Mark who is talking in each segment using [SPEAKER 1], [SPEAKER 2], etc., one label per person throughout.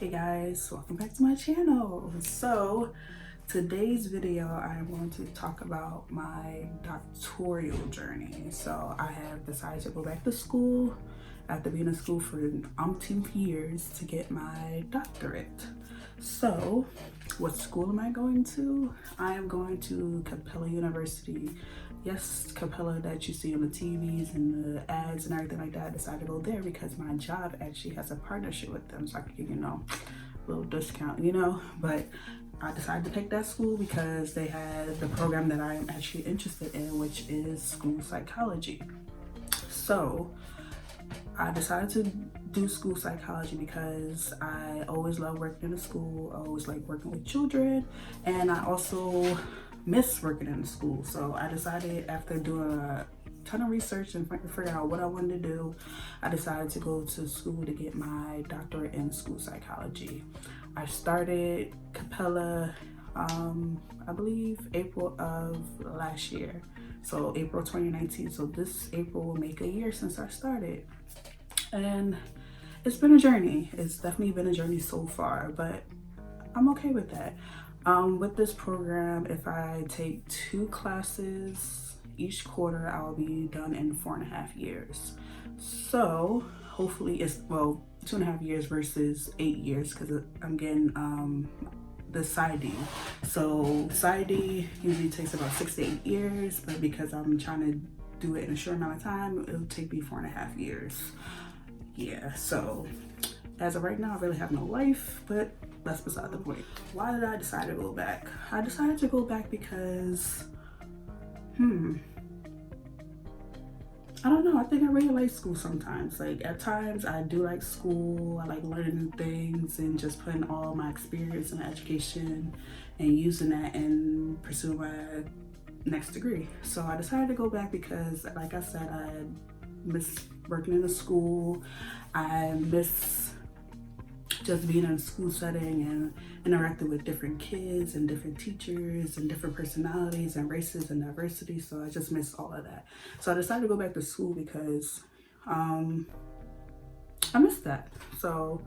[SPEAKER 1] Hey guys, welcome back to my channel. So today's video I am going to talk about my doctoral journey. So I have decided to go back to school after being in school for umpteenth years to get my doctorate. So what school am I going to? I am going to Capella University. Yes, Capella that you see on the TVs and the ads and everything like that. I decided to go there because my job actually has a partnership with them, so I could get, a little discount, But I decided to pick that school because they had the program that I am actually interested in, which is school psychology. So I decided to do school psychology because I always love working in a school. I always like working with children, and I also miss working in the school. So I decided, after doing a ton of research and figuring out what I wanted to do, I decided to go to school to get my doctorate in school psychology. I started Capella, I believe April of last year. So April 2019. So this April will make a year since I started. And it's been a journey. It's definitely been a journey so far, but I'm okay with that. With this program, if I take 2 classes each quarter, I'll be done in 4.5 years. So hopefully it's, 2.5 years versus 8 years, because I'm getting the PsyD. So PsyD usually takes about 6 to 8 years, but because I'm trying to do it in a short amount of time, it'll take me 4.5 years. Yeah, so as of right now, I really have no life, but that's beside the point. Why did I decide to go back? I decided to go back because, I don't know, I think I really like school sometimes. Like, at times I do like school. I like learning new things and just putting all my experience in education and using that in pursuing my next degree. So I decided to go back because, like I said, I miss working in a school. I miss just being in a school setting and interacting with different kids and different teachers and different personalities and races and diversity. So I just miss all of that. So I decided to go back to school because I missed that. So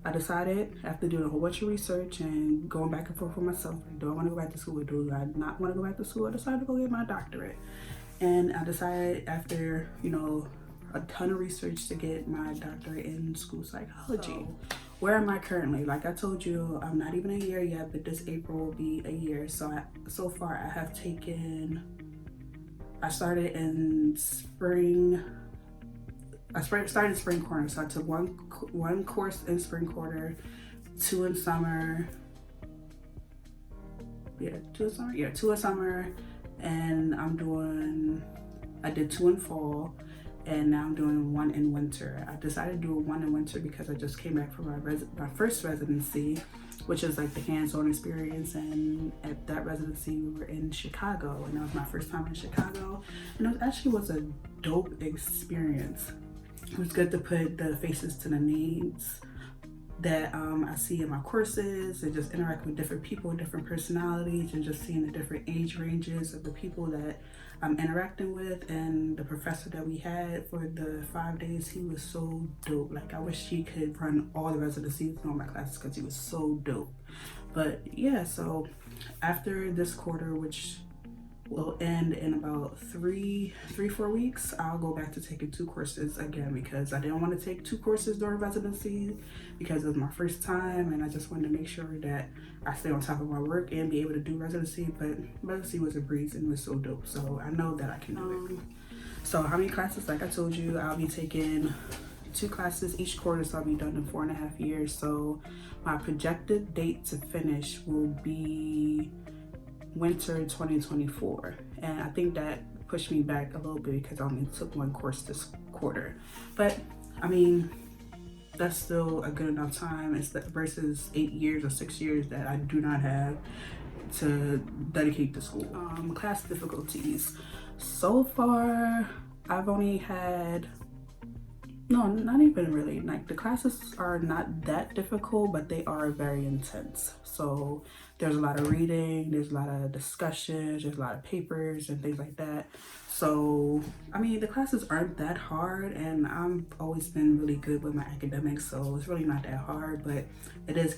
[SPEAKER 1] I decided, after doing a whole bunch of research and going back and forth with myself, like, do I want to go back to school or do I not want to go back to school? I decided to go get my doctorate. And I decided, after, a ton of research, to get my doctorate in school psychology. So, where am I currently? Like I told you, I'm not even a year yet, but this April will be a year. So far I have taken, I started in spring. I started spring quarter, so I took one course in spring quarter, 2 in summer. Yeah, 2 in summer. Yeah, 2 in summer, and I did 2 in fall, and now I'm doing 1 in winter. I decided to do 1 in winter because I just came back from my first residency, which is like the hands-on experience. And at that residency, we were in Chicago, and that was my first time in Chicago, and it actually was a dope experience. It was good to put the faces to the names that I see in my courses, and just interact with different people, different personalities, and just seeing the different age ranges of the people that I'm interacting with. And the professor that we had for the 5 days, he was so dope. Like, I wish he could run all the residencies in all my classes because he was so dope. But yeah, so after this quarter, which will end in about 4 weeks, I'll go back to taking 2 courses again, because I didn't want to take 2 courses during residency because it was my first time, and I just wanted to make sure that I stay on top of my work and be able to do residency. But residency was a breeze and was so dope, so I know that I can do it. So how many classes? Like I told you, I'll be taking 2 classes each quarter, so I'll be done in 4.5 years. So my projected date to finish will be winter 2024, and I think that pushed me back a little bit because I only took 1 course this quarter. But I mean, that's still a good enough time versus 8 years or 6 years that I do not have to dedicate to school. Class difficulties. So far, I've only had No, not even really. Like the classes are not that difficult, but they are very intense. So there's a lot of reading, there's a lot of discussions, there's a lot of papers and things like that. So I mean, the classes aren't that hard, and I've always been really good with my academics, so it's really not that hard. But it is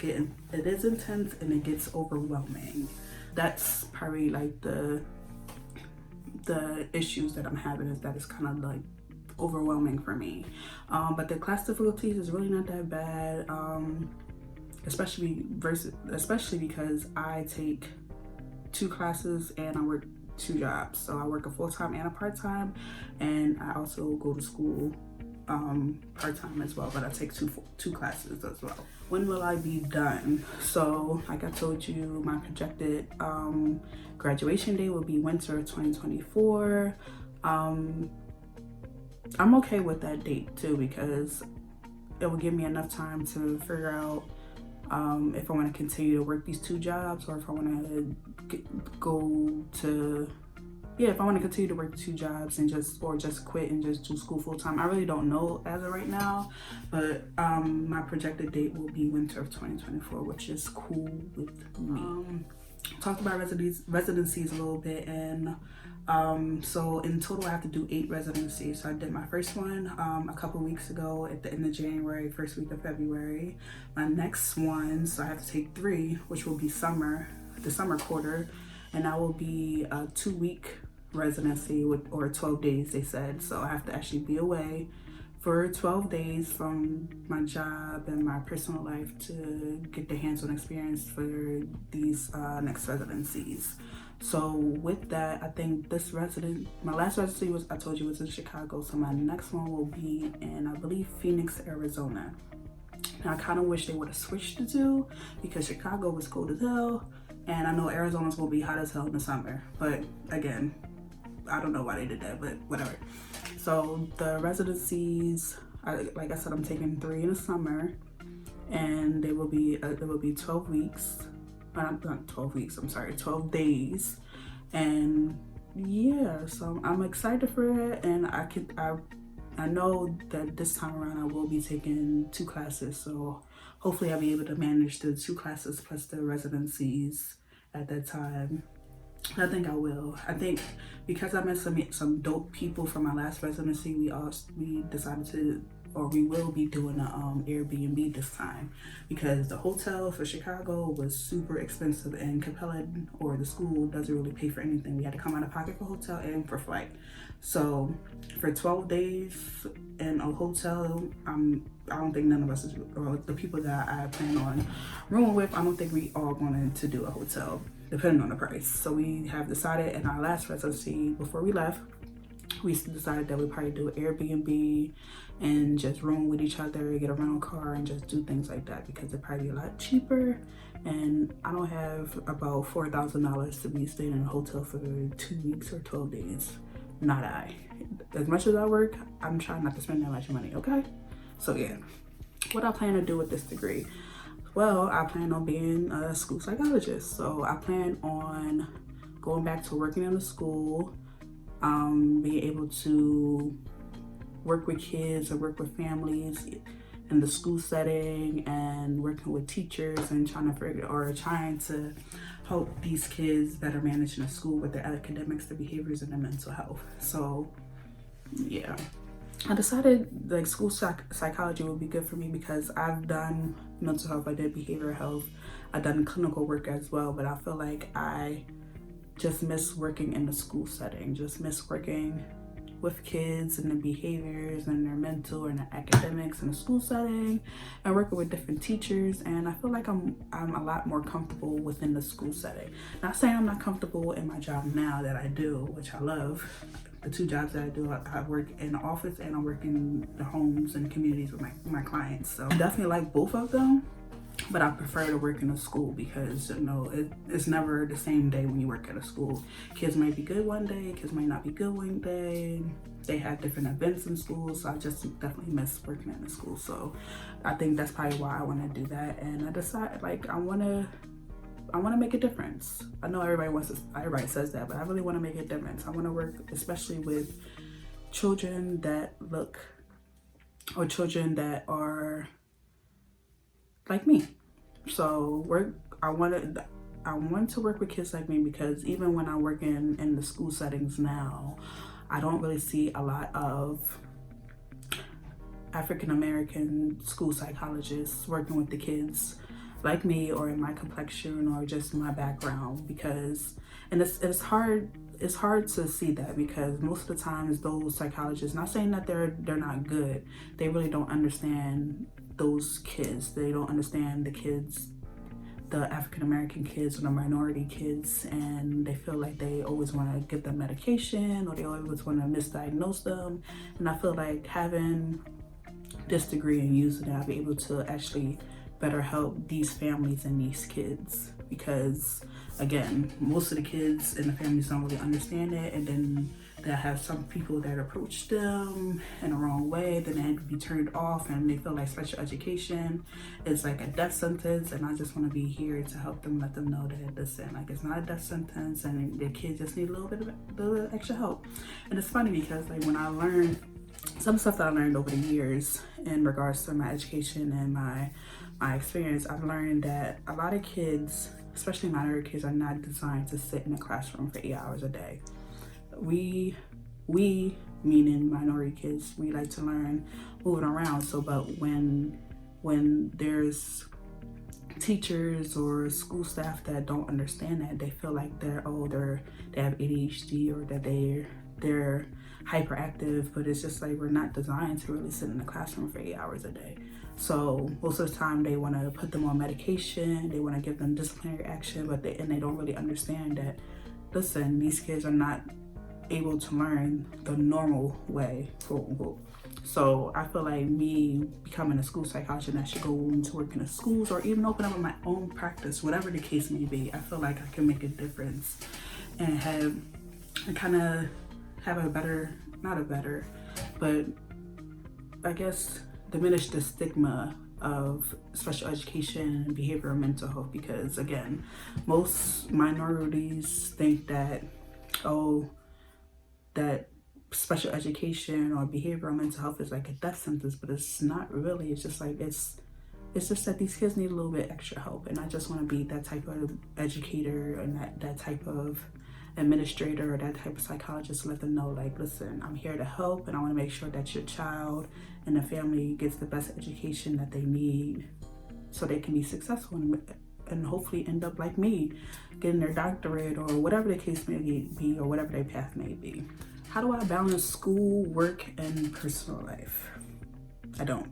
[SPEAKER 1] intense, and it gets overwhelming. That's probably like the issues that I'm having, is that it's kind of like overwhelming for me. But the class difficulties is really not that bad, especially because I take 2 classes and I work 2 jobs. So I work a full-time and a part-time, and I also go to school part-time as well, but I take two classes as well. When will I be done? So like I told you, my projected graduation date will be winter of 2024. I'm okay with that date too, because it will give me enough time to figure out if I want to continue to work these 2 jobs, or if I want to if I want to continue to work 2 jobs and just quit and just do school full time. I really don't know as of right now, but my projected date will be winter of 2024, which is cool with me. Talked about residencies a little bit, and so in total I have to do 8 residencies. So I did my first one a couple weeks ago at the end of January, first week of February. My next one, so I have to take 3, which will be the summer quarter, and that will be a 2-week residency or 12 days, they said. So I have to actually be away for 12 days from my job and my personal life to get the hands-on experience for these next residencies. So with that, I think my last residency I told you was in Chicago. So my next one will be in, I believe, Phoenix, Arizona. Now I kind of wish they would have switched the 2, because Chicago was cold as hell, and I know Arizona's gonna be hot as hell in the summer. But again, I don't know why they did that, but whatever. So the residencies, like I said, I'm taking 3 in the summer, and there will be 12 weeks. Not 12 weeks, I'm sorry, 12 days. And yeah, so I'm excited for it, and I know that this time around I will be taking 2 classes, so hopefully I'll be able to manage the 2 classes plus the residencies at that time. I think I will. I think because I met some dope people from my last residency, we decided to, or we will be doing an Airbnb this time, because the hotel for Chicago was super expensive, and Capella, or the school, doesn't really pay for anything. We had to come out of pocket for hotel and for flight. So for 12 days in a hotel, I don't think none of us, or the people that I plan on rooming with, I don't think we all wanted to do a hotel, depending on the price. So we have decided in our last residency, before we left, we decided that we'd probably do an Airbnb and just room with each other, get a rental car, and just do things like that, because it'd probably be a lot cheaper. And I don't have about $4,000 to be staying in a hotel for 2 weeks or 12 days. Not I. As much as I work, I'm trying not to spend that much money, okay? So yeah, what I plan to do with this degree? Well, I plan on being a school psychologist. So I plan on going back to working in the school, being able to work with kids or work with families in the school setting, and working with teachers and trying to help these kids better manage in the school with their academics, their behaviors, and their mental health. So yeah, I decided like school psychology would be good for me, because I've done mental health, I did behavioral health, I've done clinical work as well, but I feel like I just miss working in the school setting, just miss working with kids and their behaviors and their mental and their academics in the school setting, and working with different teachers. And I feel like I'm a lot more comfortable within the school setting. Not saying I'm not comfortable in my job now that I do, which I love. The 2 jobs that I do, I work in the office and I work in the homes and communities with my clients. So I definitely like both of them, but I prefer to work in a school, because you know it's never the same day when you work at a school. Kids might be good one day, kids might not be good one day. They have different events in school, so I just definitely miss working in a school. So I think that's probably why I want to do that. And I decided, like, I want to make a difference. I know everybody says that, but I really want to make a difference. I want to work especially with children that look or children that are like me. So I wanted I want to work with kids like me because even when I work in the school settings now, I don't really see a lot of African American school psychologists working with the kids like me or in my complexion or just my background, because and it's hard to see that because most of the times those psychologists, not saying that they're not good, they really don't understand those kids. They don't understand the kids, the African American kids or the minority kids, and they feel like they always want to give them medication or they always want to misdiagnose them. And I feel like having this degree and using it, I'll be able to actually better help these families and these kids, because again, most of the kids and the families don't really understand it, and then they have some people that approach them in the wrong way, then they have to be turned off and they feel like special education is like a death sentence. And I just want to be here to help them, let them know that listen, like it's not a death sentence and their kids just need a little extra help. And it's funny because like when I learned some stuff that I learned over the years in regards to my education and my experience, I've learned that a lot of kids, especially minority kids, are not designed to sit in a classroom for 8 hours a day. We meaning minority kids, we like to learn moving around. So, but when there's teachers or school staff that don't understand that, they feel like they have ADHD or that they're hyperactive, but it's just like we're not designed to really sit in the classroom for 8 hours a day. So most of the time they want to put them on medication, they want to give them disciplinary action, but they don't really understand that listen, these kids are not able to learn the normal way, quote unquote. So I feel like me becoming a school psychologist, and I should go into work in the schools or even open up my own practice, whatever the case may be. I feel like I can make a difference and kind of have a better, not a better, but I guess diminish the stigma of special education and behavioral mental health, because again, most minorities think that, that special education or behavioral mental health is like a death sentence, but it's not really. It's just like it's just that these kids need a little bit extra help, and I just want to be that type of educator and that type of administrator or that type of psychologist, let them know like listen, I'm here to help and I want to make sure that your child and the family gets the best education that they need so they can be successful and hopefully end up like me, getting their doctorate or whatever the case may be or whatever their path may be. How do I balance school, work, and personal life? I don't.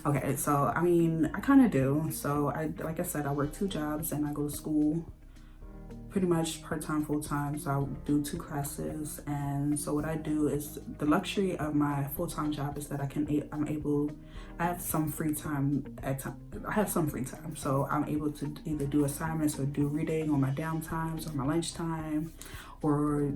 [SPEAKER 1] Okay, so I mean, I kind of do. So like I said, I work 2 jobs and I go to school pretty much part-time, full-time. So I do 2 classes. And so what I do is, the luxury of my full-time job is that I have some free time so I'm able to either do assignments or do reading on my downtimes or my lunchtime, or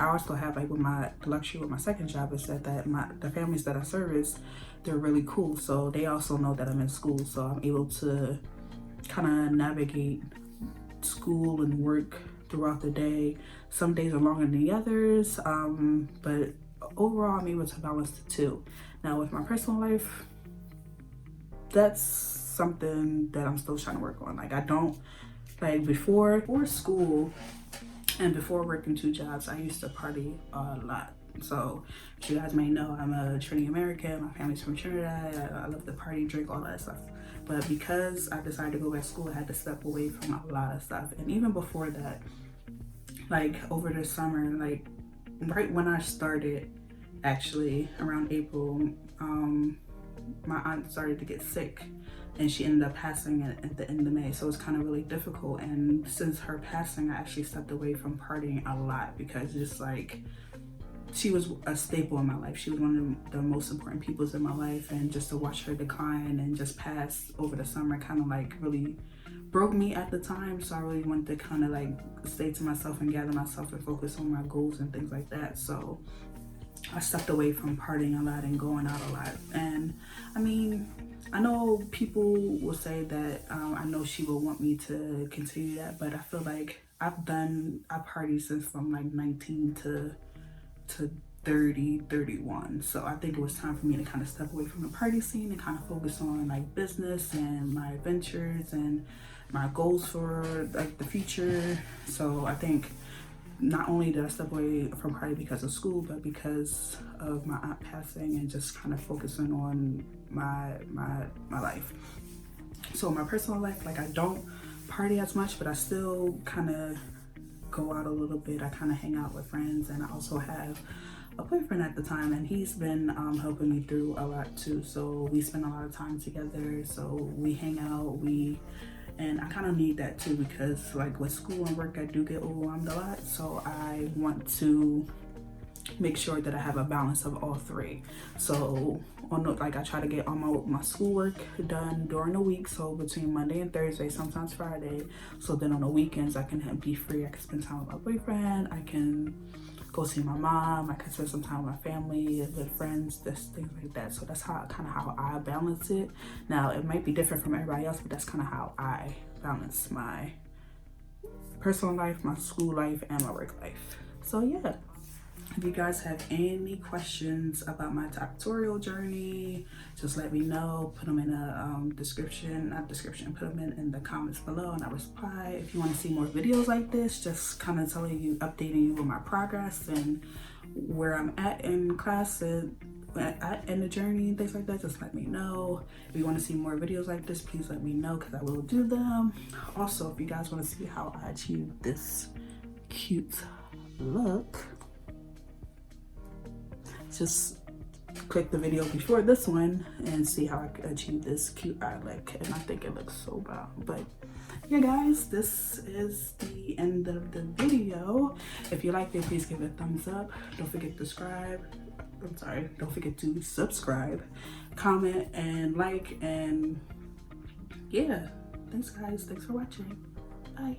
[SPEAKER 1] I also have like the luxury with my second job is that the families that I service, they're really cool. So they also know that I'm in school. So I'm able to kind of navigate school and work throughout the day. Some days are longer than the others, but overall I'm able to balance the 2. Now with my personal life, that's something that I'm still trying to work on. Like I don't, like before school and before working 2 jobs, I used to party a lot. So as you guys may know, I'm a Trinity American, my family's from Trinidad, I love to party, drink, all that stuff. But because I decided to go back to school, I had to step away from a lot of stuff. And even before that, like over the summer, like right when I started, actually around April, my aunt started to get sick and she ended up passing at the end of May. So it's kind of really difficult. And since her passing, I actually stepped away from partying a lot, because just like, she was a staple in my life. She was one of the most important people in my life, and just to watch her decline and just pass over the summer kind of like really broke me at the time. So I really wanted to kind of like stay to myself and gather myself and focus on my goals and things like that. So I stepped away from partying a lot and going out a lot. And I mean, I know people will say that I know she will want me to continue that, but I feel like I partied since from like 19 to 30, 31. So I think it was time for me to kind of step away from the party scene and kind of focus on like business and my adventures and my goals for like the future. So I think not only did I step away from party because of school, but because of my aunt passing and just kind of focusing on my life. So my personal life, like I don't party as much, but I still kind of go out a little bit. I kind of hang out with friends, and I also have a boyfriend at the time, and he's been helping me through a lot too. So we spend a lot of time together. So we hang out, and I kind of need that too, because like with school and work, I do get overwhelmed a lot. So I want to make sure that I have a balance of all three. So I try to get all my schoolwork done during the week, so between Monday and Thursday, sometimes Friday. So then on the weekends I can be free. I can spend time with my boyfriend, I can go see my mom, I can spend some time with my family, with friends, just things like that. So that's how I balance it. Now it might be different from everybody else, but that's kind of how I balance my personal life, my school life, and my work life. So yeah, if you guys have any questions about my doctoral journey, just let me know. Put them in a put them in the comments below, and I reply. If you want to see more videos like this, just kind of updating you with my progress and where I'm at in class and in the journey and things like that, just let me know. If you want to see more videos like this, please let me know, because I will do them. Also, if you guys want to see how I achieve this cute look, just click the video before this one and see how I achieve this cute eye look, and I think it looks so bomb. But yeah guys, this is the end of the video. If you liked it, please give it a thumbs up. Don't forget to subscribe, comment, and like. And yeah, thanks guys, thanks for watching. Bye.